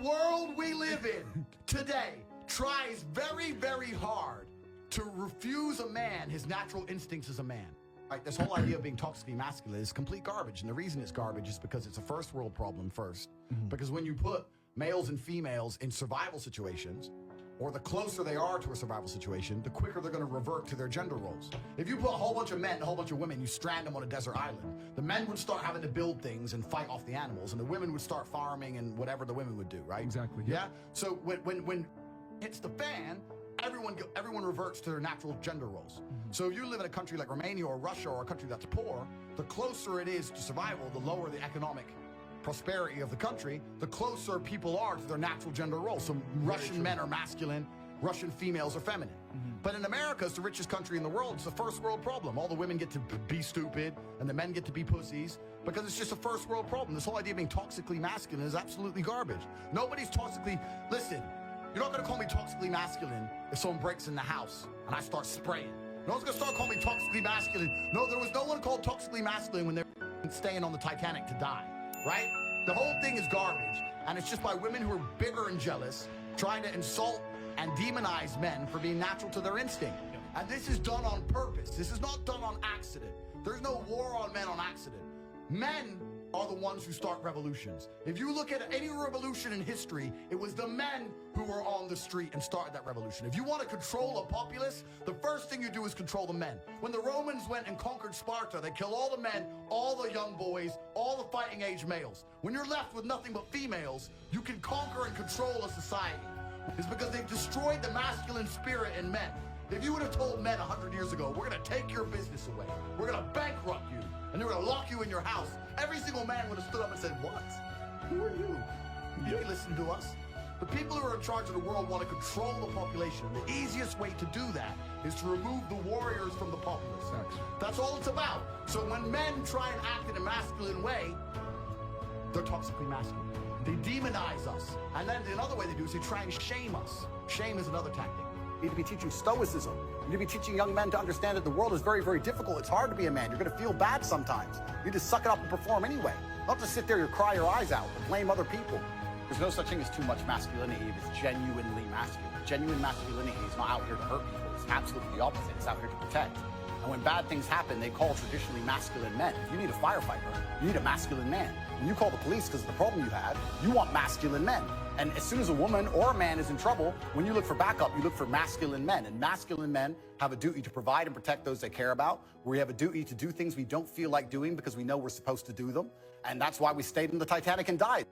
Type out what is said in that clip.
world we live in today tries very, very hard to refuse a man his natural instincts as a man. Right, this whole idea of being toxically masculine is complete garbage. And the reason it's garbage is because it's a first world problem first. Because when you put males and females in survival situations, or the closer they are to a survival situation, the quicker they're going to revert to their gender roles. If you put a whole bunch of men and a whole bunch of women, you strand them on a desert island, the men would start having to build things and fight off the animals, and the women would start farming and whatever the women would do, right? Exactly. Yeah? So when it's the fan, everyone reverts to their natural gender roles. So if you live in a country like Romania or Russia or a country that's poor, the closer it is to survival, the lower the economic prosperity of the country, the closer people are to their natural gender role. So Russian men are masculine, Russian females are feminine. But in America, it's the richest country in the world. It's a first world problem. All the women get to be stupid and the men get to be pussies because it's just a first world problem. This whole idea of being toxically masculine is absolutely garbage. Nobody's toxically, listen, you're not gonna call me toxically masculine if someone breaks in the house and I start spraying. No one's gonna start calling me toxically masculine. No, there was no one called toxically masculine when they were staying on the Titanic to die. Right? The whole thing is garbage, and it's just by women who are bitter and jealous, trying to insult and demonize men for being natural to their instinct. And this is done on purpose. This is not done on accident. There's no war on men on accident. Men are the ones who start revolutions. If you look at any revolution in history, it was the men who were on the street and started that revolution. If you want to control a populace, the first thing you do is control the men. When the Romans went and conquered Sparta, they killed all the men, all the young boys, all the fighting age males. When you're left with nothing but females, you can conquer and control a society. It's because they've destroyed the masculine spirit in men. If you would have told men 100 years ago, we're going to take your business away, we're going to bankrupt you, and they're going to lock you in your house, every single man would have stood up and said, what? Who are you? You ain't listen to us. The people who are in charge of the world want to control the population. The easiest way to do that is to remove the warriors from the populace. That's all it's about. So when men try and act in a masculine way, they're toxically masculine. They demonize us. And then another way they do is they try and shame us. Shame is another tactic. You need to be teaching stoicism. You need to be teaching young men to understand that the world is very, very difficult. It's hard to be a man. You're going to feel bad sometimes. You need to suck it up and perform anyway. Not just sit there and cry your eyes out and blame other people. There's no such thing as too much masculinity if it's genuinely masculine. Genuine masculinity is not out here to hurt people. It's absolutely the opposite. It's out here to protect. And when bad things happen, they call traditionally masculine men. If you need a firefighter, you need a masculine man. When you call the police because of the problem you had, you want masculine men. And as soon as a woman or a man is in trouble, when you look for backup, you look for masculine men. And masculine men have a duty to provide and protect those they care about. We have a duty to do things we don't feel like doing because we know we're supposed to do them. And that's why we stayed in the Titanic and died.